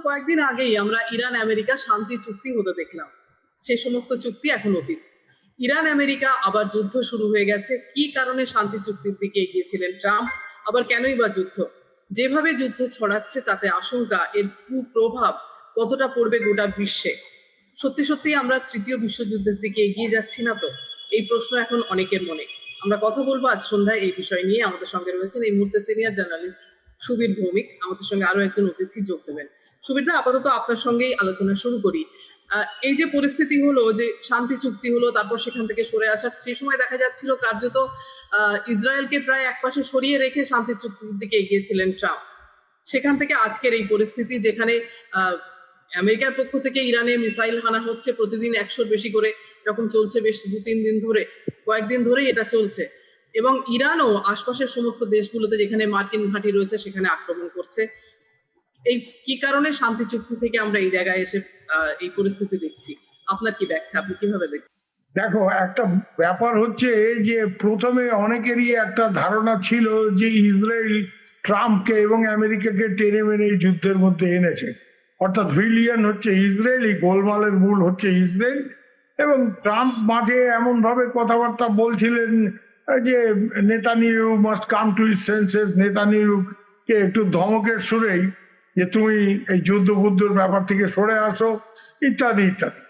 কয়েকদিন আগেই আমরা ইরান আমেরিকা শান্তি চুক্তি হতে দেখলাম। সেই সমস্ত চুক্তি এখন অতীত। ইরান আমেরিকা আবার যুদ্ধ শুরু হয়ে গেছে। কি কারণে শান্তি চুক্তির দিকে এগিয়েছিলেন ট্রাম্প, আবার কেনই বা যুদ্ধ? যেভাবে যুদ্ধ ছড়াচ্ছে তাতে আশঙ্কা এর কুপ্রভাব কতটা পড়বে গোটা বিশ্বে। সত্যি সত্যি আমরা তৃতীয় বিশ্বযুদ্ধের দিকে এগিয়ে যাচ্ছি না তো? এই প্রশ্ন এখন অনেকের মনে। আমরা কথা বলবো আজ সন্ধ্যায় এই বিষয় নিয়ে। আমাদের সঙ্গে রয়েছেন এই মুহূর্তে সিনিয়র জার্নালিস্ট সুবীর ভৌমিক। আমাদের সঙ্গে আরো একজন অতিথি যোগ দেবেন। সুবীরদা, আপাতত আপনার সঙ্গেই আলোচনা শুরু করি। এই যে পরিস্থিতি হলো, যে শান্তি চুক্তি হলো, তারপর সেখান থেকে সরে আসা, সেই সময় দেখা যাচ্ছিল কার্যত ইসরায়েলকে প্রায় একপাশে সরিয়ে রেখে শান্তি চুক্তির দিকে এগিয়েছিলেন ট্রাম্প। সেখান থেকে আজকের এই পরিস্থিতি, যেখানে আমেরিকার পক্ষ থেকে ইরানে মিসাইল হানা হচ্ছে, প্রতিদিন 100-র বেশি করে, এরকম চলছে বেশ 2-3 দিন ধরে, কয়েকদিন ধরেই এটা চলছে। এবং ইরানও আশপাশের সমস্ত দেশগুলোতে যেখানে মার্কিন ঘাঁটি রয়েছে সেখানে আক্রমণ করছে। এই কি কারণে শান্তি চুক্তি থেকে আমরা এই জায়গায় এসে এই পরিস্থিতি দেখছি? আপনার কি ব্যাখ্যা, আপনি কিভাবে দেখছেন? দেখো, একটা ব্যাপার হচ্ছে যে প্রথমে অনেকেরই একটা ধারণা ছিল যে ইসরায়েল ট্রাম্পকে এবং আমেরিকাকে টেনে মেনে এই যুদ্ধের মধ্যে এনেছে, অর্থাৎ ভিলিয়ান হচ্ছে ইসরায়েল, এই গোলমালের মূল হচ্ছে ইসরায়েল। এবং ট্রাম্প মাঝে এমন ভাবে কথাবার্তা বলছিলেন যে Netanyahu must come to his senses, নেতানিয়াহুকে একটু ধমকের সুরেই যে তুমি এই যুদ্ধ ব্যাপার থেকে সরে আসো, ইত্যাদি ইত্যাদি।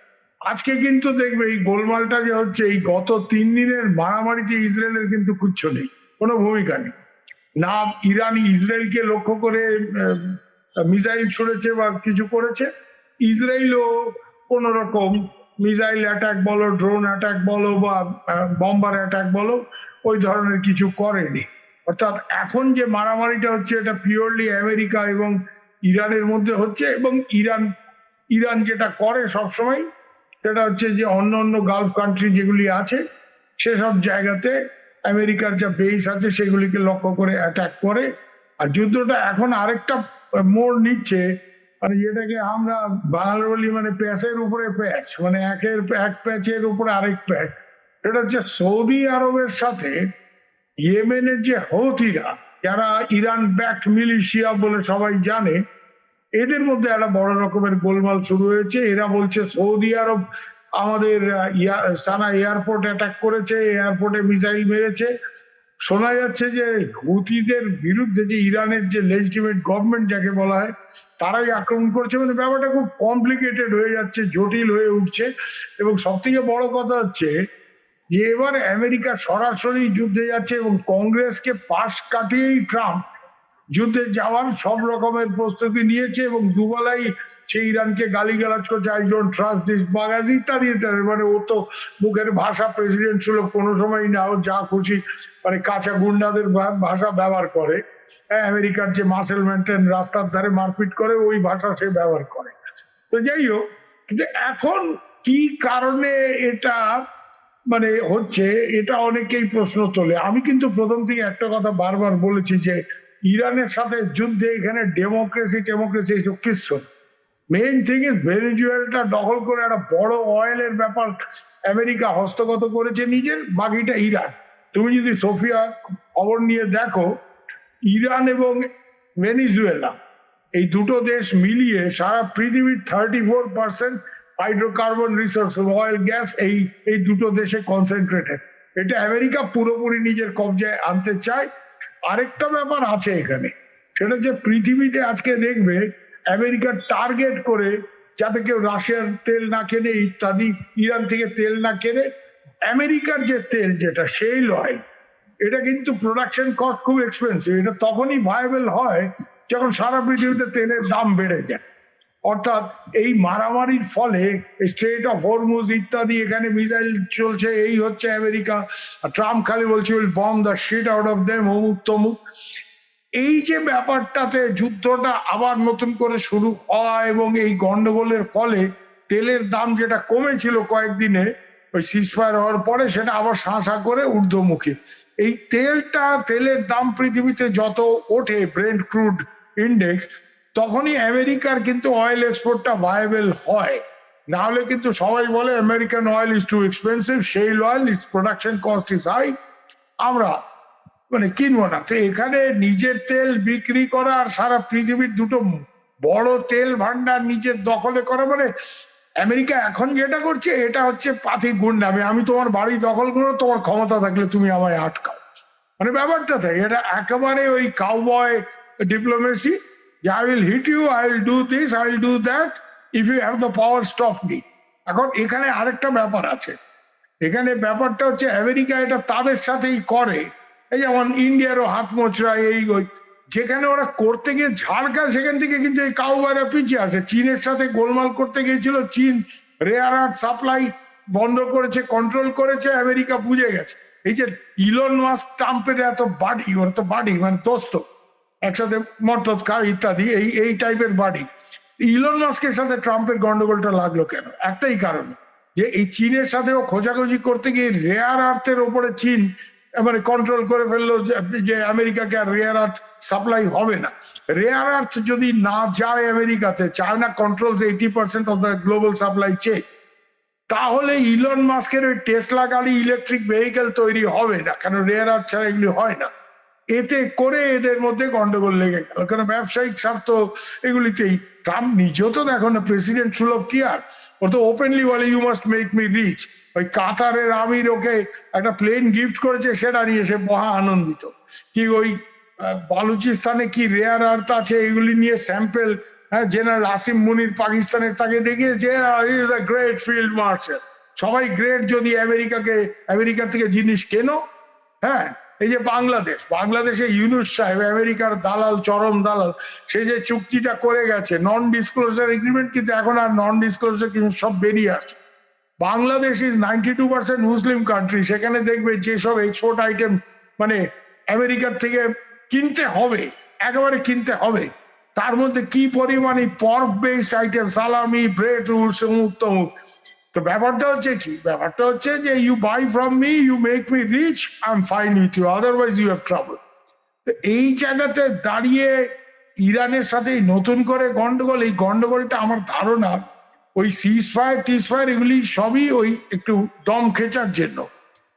আজকে কিন্তু দেখবে এই গোলমালটা যে হচ্ছে, এই গত 3 দিনের মারামারিতে ইসরায়েলের কিন্তু কিচ্ছু নেই, কোনো ভূমিকা নেই। না ইরান ইসরায়েলকে লক্ষ্য করে মিসাইল ছুড়েছে বা কিছু করেছে, ইসরায়েলও কোন রকম মিসাইল অ্যাটাক বলো, ড্রোন অ্যাটাক বলো বা বম্বার অ্যাটাক বলো, ওই ধরনের কিছু করেনি। অর্থাৎ এখন যে মারামারিটা হচ্ছে এটা পিওরলি আমেরিকা এবং ইরানের মধ্যে হচ্ছে। এবং ইরান যেটা করে সবসময় সেটা হচ্ছে যে অন্য অন্য গালফ কান্ট্রি যেগুলি আছে সেসব জায়গাতে আমেরিকার যা বেস আছে সেগুলিকে লক্ষ্য করে অ্যাটাক করে। আর যুদ্ধটা এখন আরেকটা মোড় নিচ্ছে, মানে যেটাকে আমরা বাংলা বলি মানে প্যাচের উপরে প্যাচ, মানে এক প্যাচের উপরে আরেক প্যাচ। সেটা হচ্ছে সৌদি আরবের সাথে ইয়েমেনের যে হৌথিরা, যারা ইরান ব্যাকড মিলিশিয়া বলে সবাই জানে, এদের মধ্যে একটা বড় রকমের গোলমাল শুরু হয়েছে। এরা বলছে সৌদি আরব আমাদের সানা এয়ারপোর্ট অ্যাটাক করেছে, এয়ারপোর্টে মিসাইল মেরেছে। শোনা যাচ্ছে যে হুথিদের বিরুদ্ধে যে ইরানের যে লেজিটিমেট গভর্নমেন্ট যাকে বলা হয়, তারাই আক্রমণ করছে। মানে ব্যাপারটা খুব কমপ্লিকেটেড হয়ে যাচ্ছে, জটিল হয়ে উঠছে। এবং সব থেকে বড় কথা হচ্ছে যে এবার আমেরিকা সরাসরি যুদ্ধে যাচ্ছে এবং কংগ্রেসকে পাশ কাটিয়েই ট্রাম্প যুদ্ধে যাওয়ার সব রকমের প্রস্তুতি নিয়েছে। এবং দুবেলাই সে ইরানকে গালিগালাজ করছে, আই ডোন্ট ট্রাস্ট দিস বাগাজ ইত্যাদি ইত্যাদি। মানে ও তো মুখের ভাষা প্রেসিডেন্ট ছিল, কোনো সময় না ও যা খুশি মানে কাঁচা গুন্ডাদের ভাষা ব্যবহার করে। হ্যাঁ, আমেরিকার যে মাসেল মেনটেন রাস্তার ধারে মারপিট করে ওই ভাষা সে ব্যবহার করে। তো যাই হোক, কিন্তু এখন কি কারণে এটা মানে হচ্ছে, এটা অনেকেই প্রশ্ন তোলে। আমি কিন্তু প্রথম থেকে একটা কথা বারবার বলেছি যে ইরানের সাথে যুদ্ধে এখানে ডেমোক্রেসি এসব কিছু। মেইন থিং ইজ ভেনেজুয়েলাটা দখল করে একটা বড় অয়েলের ব্যাপার আমেরিকা হস্তগত করেছে নিজের, বাকিটা ইরান। তুমি যদি সোফিয়া খবর নিয়ে দেখো, ইরান এবং ভেনেজুয়েলা এই দুটো দেশ মিলিয়ে সারা পৃথিবীর 34% হাইড্রোকার্বন রিসোর্স, অয়েল গ্যাস এই দুটো দেশে কনসেন্ট্রেটেড। এটা আমেরিকা পুরোপুরি নিজের কবজায় আনতে চায়। আরেকটা ব্যাপার আছে এখানে, সেটা যে পৃথিবীতে আজকে দেখবে আমেরিকার টার্গেট করে যাতে কেউ রাশিয়ার তেল না কেনে ইত্যাদি, ইরান থেকে তেল না কেনে। আমেরিকার যে তেল যেটা সেই অয়েল, এটা কিন্তু প্রোডাকশন কস্ট খুব এক্সপেন্সিভ। এটা তখনই ভায়াবল হয় যখন সারা পৃথিবীতে তেলের দাম বেড়ে যায়। অর্থাৎ এই মারামারির ফলে স্ট্রেট অফ হরমুজ ইত্যাদি এখানে মিসাইল চলছে, এই হচ্ছে আমেরিকা। ট্রাম্প খালি বলছে will bomb the shit out of them, অমুক তমুক। এই যে ব্যাপারটাতে যুদ্ধটা আবার নতুন করে শুরু হয় এবং এই গন্ডগোলের ফলে তেলের দাম যেটা কমেছিল কয়েকদিনে ওই সিজফায়ার হওয়ার পরে, সেটা আবার শাঁসা করে ঊর্ধ্বমুখী। এই তেলের দাম পৃথিবীতে যত ওঠে, ব্রেন্ট ক্রুড ইন্ডেক্স, তখনই আমেরিকার কিন্তু অয়েল এক্সপোর্টটা ভায়াবল হয়। না হলে কিন্তু সবাই বলে American oil is too expensive, shale oil its production cost is high, আমরা মানে কিনবো না। তো এখানে নিজের তেল বিক্রি করা আর সারা পৃথিবীর দুটো বড় তেল ভান্ডার নিজের দখলে করা, মানে আমেরিকা এখন যেটা করছে এটা হচ্ছে পাথি গুন্ডামি। আমি তোমার বাড়ি দখল করো, তোমার ক্ষমতা থাকলে তুমি আমায় আটকাও, মানে ব্যাপারটা থাকে এটা একেবারে ওই কাউবয় ডিপ্লোমেসি, যে I will hit you, I will do this, I will do that, if you have the power stop me. এখন এখানে আরেকটা ব্যাপার আছে, এখানে ব্যাপারটা হচ্ছে আমেরিকা এটা তাদের সাথেই করে, এই যেমন ইন্ডিয়ারও হাত মোচড়া এই ওই, যেখানে ওরা করতে গিয়ে ঝাড়খণ্ড সেখান থেকে কিন্তু এই কাউবয়রা পিছিয়ে আছে। চীনের সাথে গোলমাল করতে গিয়েছিল, চীন রেয়ার আর্থ সাপ্লাই বন্ধ করেছে, কন্ট্রোল করেছে, আমেরিকা বুঝে গেছে। এই যে ইলন মাস্ক ট্রাম্পের এত বাড়ি, ওর তো বাড়ি মানে দোস্ত, একসাথে মটত খায় ইত্যাদি, এই টাইপের বাড়ি। ইলন মাস্কের সাথে ট্রাম্পের গন্ডগোলটা লাগলো কেন? একটাই কারণে, যে এই চীনের সাথেও খোঁজাখুঁজি করতে গিয়ে রেয়ার আর্থের ওপরে চীন মানে কন্ট্রোল করে ফেললো, যে আমেরিকাকে আর রেয়ার আর্থ সাপ্লাই হবে না। রেয়ার আর্থ যদি না যায় আমেরিকাতে, China controls 80% of the global supply chain, তাহলে ইলন মাস্কের ওই টেসলা গাড়ি, ইলেকট্রিক ভেহিকেল তৈরি হবে না, কারণ রেয়ার আর্থ ছাড়া এগুলি হয় না। এতে করে এদের মধ্যে গন্ডগোল লেগে গেল, কারণ ব্যবসায়িক স্বার্থ এগুলিতেই। ট্রাম্প নিজেও তো দেখো না প্রেসিডেন্ট সুলভ কি, আর ও তো ওপেনলি বলে you must make me rich. ওই কাতারের আমির ওকে একটা প্লেন গিফট করেছে, সেটা নিয়ে সে মহা আনন্দিত। কি ওই বালুচিস্তানে কি রেয়ার আর্থ আছে এগুলি নিয়ে স্যাম্পেল, হ্যাঁ, জেনারেল আসিম মুনির পাকিস্তানের তাকে দেখিয়েছে, is a great field marshal. সবাই গ্রেট যদি আমেরিকার থেকে জিনিস কেনো। হ্যাঁ, এই যে বাংলাদেশে ইউনুস সাহেব আমেরিকার দালাল, চরম দালাল, সে যে চুক্তিটা করে গেছে নন ডিসক্লোজার এগ্রিমেন্ট, কিন্তু এখন আর নন ডিসক্লোজার কিন্তু সব বেরিয়ে আসছে। বাংলাদেশ ইজ 92% মুসলিম কান্ট্রি, সেখানে দেখবে যেসব এক্সপোর্ট আইটেম মানে আমেরিকার থেকে কিনতে হবে, একেবারে কিনতে হবে, তার মধ্যে কি পরিমাণে pork based item, salami, bread, roots, অমুক তমুক। তো ব্যাপারটা হচ্ছে কি, ব্যাপারটা হচ্ছে যে you buy from me, you make me rich, I am fine with you, otherwise you have trouble. তো এই জায়গাতে দাঁড়িয়ে ইরানের সাথে নতুন করে গন্ডগোল, এই গন্ডগোলটা আমার ধারণা ওই সিজফায়ার এগুলি সবই ওই একটু দম খেচার জন্য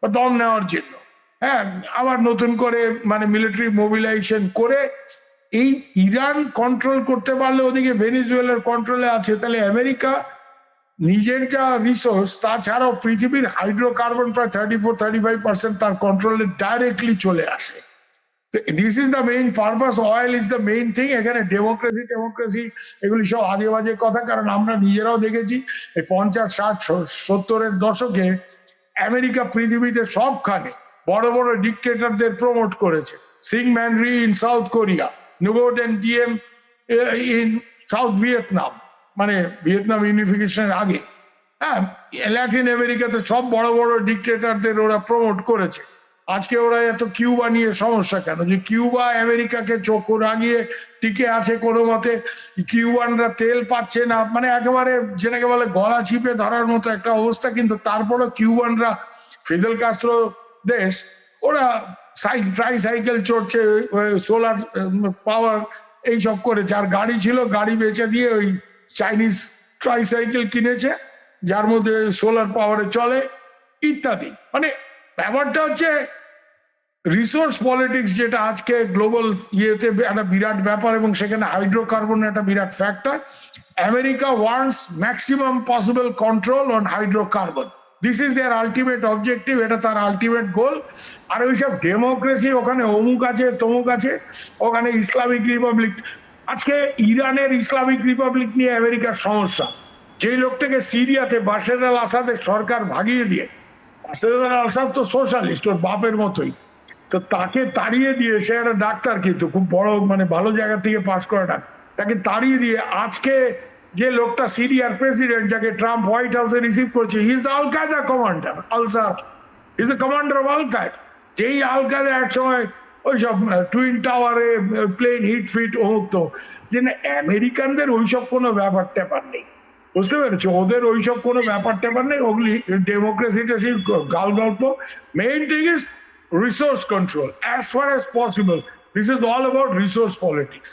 বা দম নেওয়ার জন্য। হ্যাঁ, আবার নতুন করে মানে মিলিটারি মোবিলাইজেশন করে এই ইরান কন্ট্রোল করতে পারলে, ওদিকে ভেনিজুয়েলার কন্ট্রোলে আছে, তাহলে আমেরিকা নিজের যা রিসোর্স তাছাড়াও পৃথিবীর হাইড্রোকার্বন প্রায় 34-35% তার কন্ট্রোলে ডাইরেক্টলি চলে আসে। This is the main purpose, oil is the main thing. এখানে ডেমোক্রেসি এগুলি সব আগে বাজে কথা, কারণ আমরা নিজেরাও দেখেছি এই 50, 60, 70-এর দশকে আমেরিকা পৃথিবীতে সবখানে বড় বড় ডিকটেটরদের প্রমোট করেছে। Syngman Rhee in South Korea, নুগোট এন্ড ডিএম ইন সাউথ ভিয়েতনাম, মানে ভিয়েতনাম ইউনিফিকেশনের আগে। হ্যাঁ, ল্যাটিন আমেরিকাতে সব বড় বড় ডিকটেটরদের ওরা প্রমোট করেছে। আজকে ওরা এত কিউবা নিয়ে সমস্যা কেন, যে কিউবা আমেরিকাকে চোখ রাগিয়ে টিকে আছে কোনো মতে, কিউবানরা তেল পাচ্ছে না, মানে একেবারে যেটাকে বলে গলা চিপে ধরার মতো একটা অবস্থা। কিন্তু তারপরও কিউবানরা, ফিদেল কাস্ট্রো দেশ, ওরা ট্রাইসাইকেল চড়ছে, সোলার পাওয়ার এইসব করে, যার গাড়ি ছিল গাড়ি বেচে দিয়ে ওই চাইনিজ ট্রাইসাইকেল কিনেছে, যার মধ্যে সোলার পাওয়ারে চলে ইত্যাদি। মানে ব্যাপারটা হচ্ছে রিসোর্স পলিটিক্স, যেটা আজকে গ্লোবাল ইয়েতে একটা বিরাট ব্যাপার, এবং সেখানে হাইড্রোকার্বন একটা বিরাট factor. America wants maximum possible control on hydrocarbon, this is their ultimate objective, এটা তার আলটিমেট গোল। আর ওইসব ডেমোক্রেসি, ওখানে অমুক আছে তমুক আছে, ওখানে ইসলামিক রিপাবলিক। আজকে ইরানের ইসলামিক রিপাবলিক নিয়ে আমেরিকার সমস্যা। যেই লোকটাকে সিরিয়াতে বাশার আল আসাদের সরকার ভাগিয়ে দিয়ে, বাশার আল আসাদ তো সোশ্যালিস্ট, ওর বাপের মতোই, তো তাকে তাড়িয়ে দিয়ে, সে একটা ডাক্তার কিন্তু খুব বড় মানে ভালো জায়গা থেকে পাস করা ডাক্তার, তাকে তাড়িয়ে দিয়ে আজকে যে লোকটা সিরিয়ার প্রেসিডেন্ট, যাকে ট্রাম্প হোয়াইট হাউসে রিসিভ করছে, হি ইজ আল কায়দা কমান্ডার, আলসার is the commander of Al Qaeda. যেই আল কায়দা একসময় ওইসব টুইন টাওয়ারে প্লেন হিট ফিট হতো, যে না আমেরিকানদের ওইসব কোনো ব্যাপার ট্যাপার নেই, বুঝতে পেরেছো, ওদের ওইসব কোনো ব্যাপার ট্যাপার নেই, ওগুলি ডেমোক্রেসিটা সেই গাল গল্প। Main thing is resource control as far as possible. This is all about resource politics.